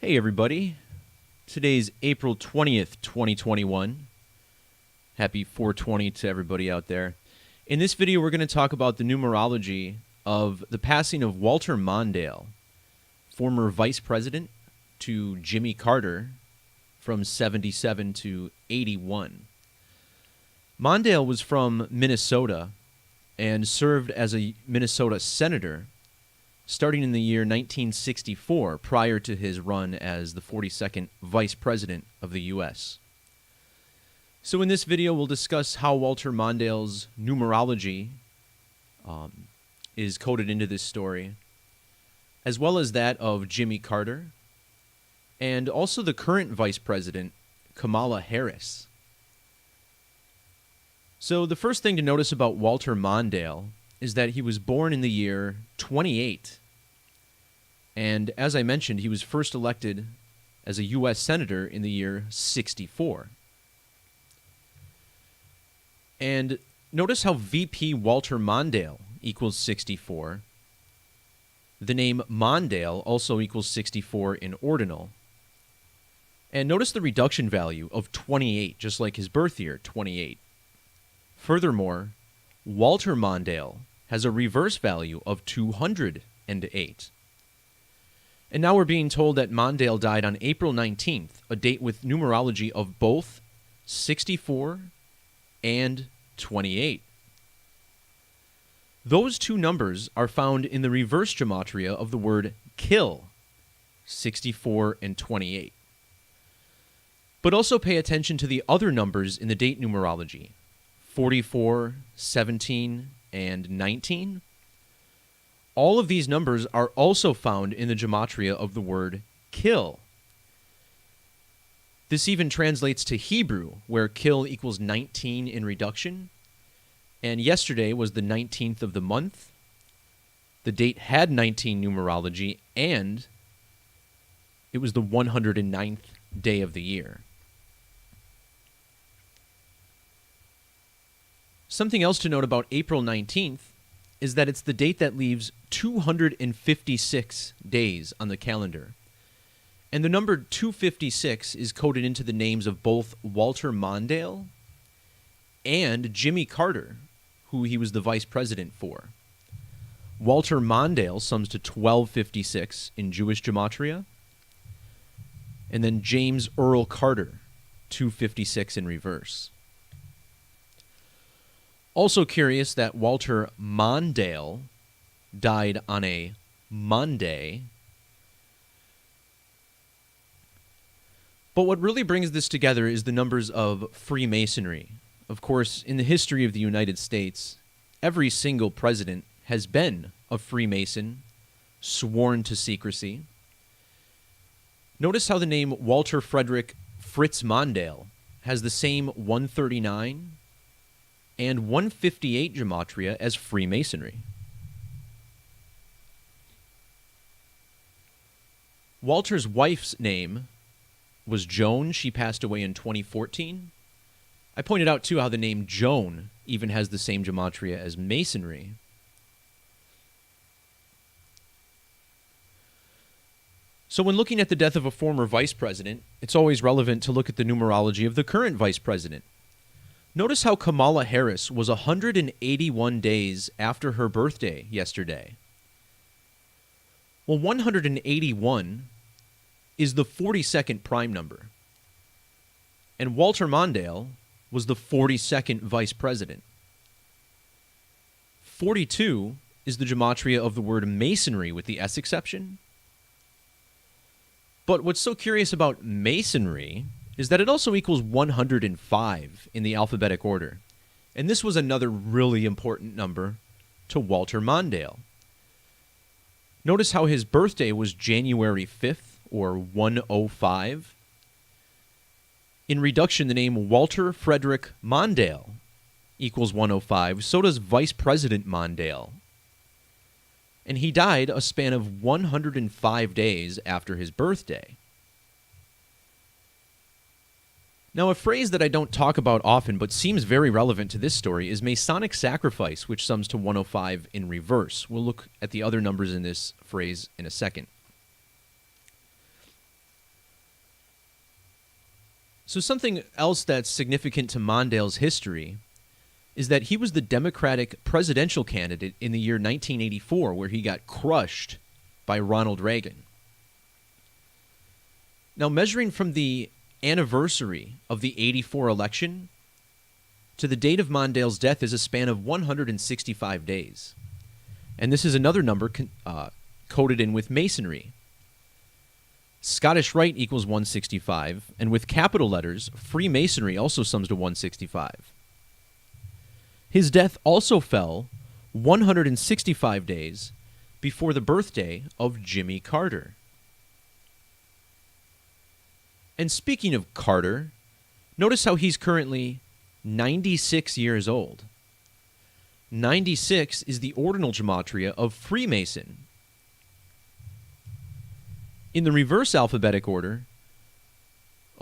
Hey everybody, today's April 20th, 2021. Happy 420 to everybody out there. In this video we're going to talk about the numerology of the passing of Walter Mondale, former vice president to Jimmy Carter from 77 to 81. Mondale was from Minnesota and served as a Minnesota senator starting in the year 1964, prior to his run as the 42nd Vice President of the U.S. So in this video, we'll discuss how Walter Mondale's numerology is coded into this story, as well as that of Jimmy Carter, and also the current Vice President, Kamala Harris. So the first thing to notice about Walter Mondale is that he was born in the year 28. And as I mentioned, he was first elected as a U.S. Senator in the year 64. And notice how VP Walter Mondale equals 64. The name Mondale also equals 64 in ordinal. And notice the reduction value of 28, just like his birth year, 28. Furthermore, Walter Mondale has a reverse value of 208. And now we're being told that Mondale died on April 19th, a date with numerology of both 64 and 28. Those two numbers are found in the reverse gematria of the word kill, 64 and 28. But also pay attention to the other numbers in the date numerology, 44, 17, and 19. All of these numbers are also found in the gematria of the word kill. This even translates to Hebrew, where kill equals 19 in reduction. And yesterday was the 19th of the month. The date had 19 numerology, and it was the 109th day of the year. Something else to note about April 19th is that it's the date that leaves 256 days on the calendar. And the number 256 is coded into the names of both Walter Mondale and Jimmy Carter, who he was the vice president for. Walter Mondale sums to 1256 in Jewish gematria, and then James Earl Carter, 256 in reverse. Also curious that Walter Mondale died on a Monday. But what really brings this together is the numbers of Freemasonry. Of course, in the history of the United States, every single president has been a Freemason, sworn to secrecy. Notice how the name Walter Frederick Fritz Mondale has the same 139 and 158 gematria as Freemasonry. Walter's wife's name was Joan. She passed away in 2014. I pointed out, too, how the name Joan even has the same gematria as Masonry. So when looking at the death of a former vice president, it's always relevant to look at the numerology of the current vice president. Notice how Kamala Harris was 181 days after her birthday yesterday. Well, 181 is the 42nd prime number. And Walter Mondale was the 42nd vice president. 42 is the gematria of the word masonry with the S exception. But what's so curious about masonry is that it also equals 105 in the alphabetic order. And this was another really important number to Walter Mondale. Notice how his birthday was January 5th, or 105. In reduction, the name Walter Frederick Mondale equals 105. So does Vice President Mondale. And he died a span of 105 days after his birthday. Now, a phrase that I don't talk about often but seems very relevant to this story is Masonic sacrifice, which sums to 105 in reverse. We'll look at the other numbers in this phrase in a second. So something else that's significant to Mondale's history is that he was the Democratic presidential candidate in the year 1984, where he got crushed by Ronald Reagan. Now, measuring from the anniversary of the 84 election to the date of Mondale's death is a span of 165 days. And this is another number coded in with Masonry. Scottish Rite equals 165, and with capital letters, Freemasonry also sums to 165. His death also fell 165 days before the birthday of Jimmy Carter. And speaking of Carter, notice how he's currently 96 years old. 96 is the ordinal gematria of Freemason. In the reverse alphabetic order,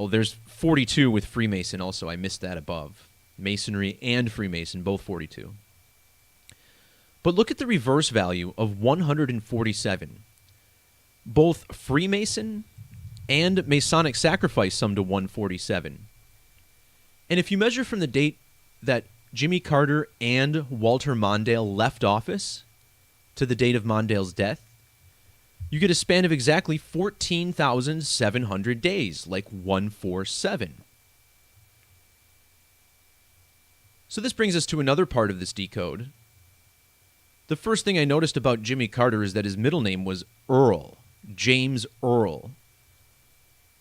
there's 42 with Freemason also. I missed that above. Masonry and Freemason, both 42. But look at the reverse value of 147. Both Freemason and Masonic sacrifice sum to 147. And if you measure from the date that Jimmy Carter and Walter Mondale left office to the date of Mondale's death, you get a span of exactly 14,700 days, like 147. So this brings us to another part of this decode. The first thing I noticed about Jimmy Carter is that his middle name was Earl, James Earl.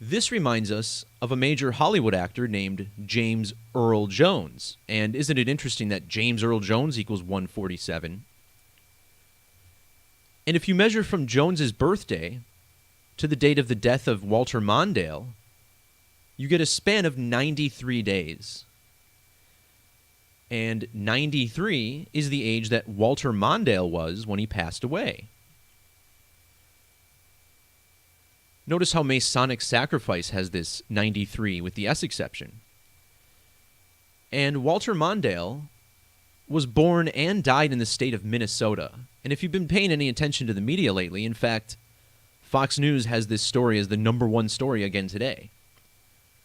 This reminds us of a major Hollywood actor named James Earl Jones. And isn't it interesting that James Earl Jones equals 147? And if you measure from Jones's birthday to the date of the death of Walter Mondale, you get a span of 93 days. And 93 is the age that Walter Mondale was when he passed away. Notice how Masonic sacrifice has this 93 with the S exception. And Walter Mondale was born and died in the state of Minnesota. And if you've been paying any attention to the media lately, in fact, Fox News has this story as the #1 story again today.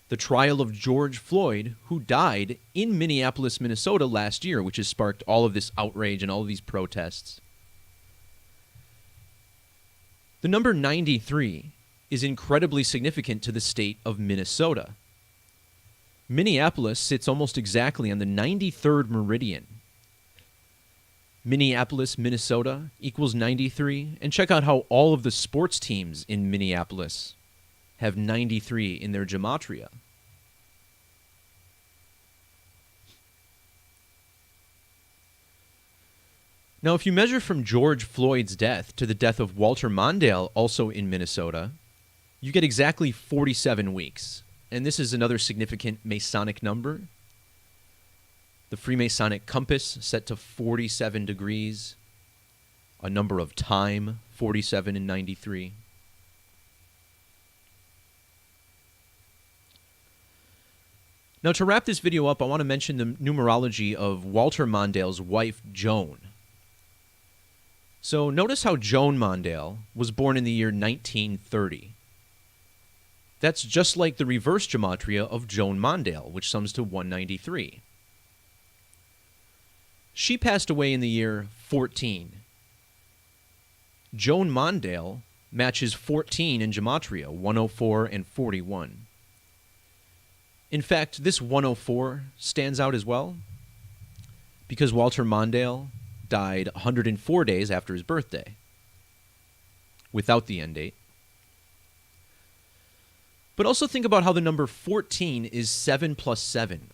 The trial of George Floyd, who died in Minneapolis, Minnesota last year, which has sparked all of this outrage and all of these protests. The number 93 is incredibly significant to the state of Minnesota. Minneapolis sits almost exactly on the 93rd meridian. Minneapolis, Minnesota equals 93. And check out how all of the sports teams in Minneapolis have 93 in their gematria. Now, if you measure from George Floyd's death to the death of Walter Mondale, also in Minnesota, you get exactly 47 weeks. And this is another significant Masonic number. The Freemasonic compass set to 47 degrees, a number of time, 47 and 93. Now, to wrap this video up, I want to mention the numerology of Walter Mondale's wife, Joan. So notice how Joan Mondale was born in the year 1930. That's just like the reverse gematria of Joan Mondale, which sums to 193. She passed away in the year 14. Joan Mondale matches 14 in gematria, 104 and 41. In fact, this 104 stands out as well because Walter Mondale died 104 days after his birthday without the end date. But also think about how the number 14 is 7 plus 7.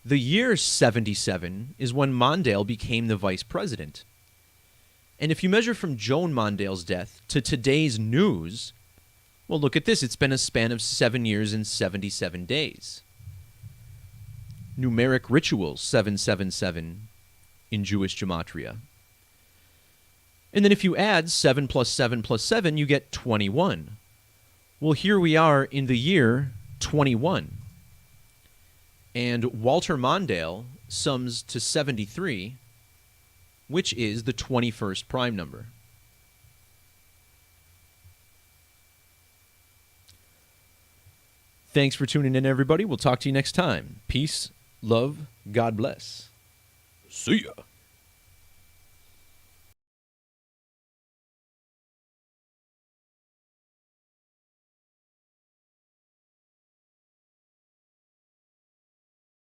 The year 77 is when Mondale became the vice president. And if you measure from Joan Mondale's death to today's news, well, look at this. It's been a span of 7 years and 77 days. Numeric ritual 777 in Jewish gematria. And then if you add 7 plus 7 plus 7, you get 21. Well, here we are in the year 21. And Walter Mondale sums to 73, which is the 21st prime number. Thanks for tuning in, everybody. We'll talk to you next time. Peace, love, God bless. See ya.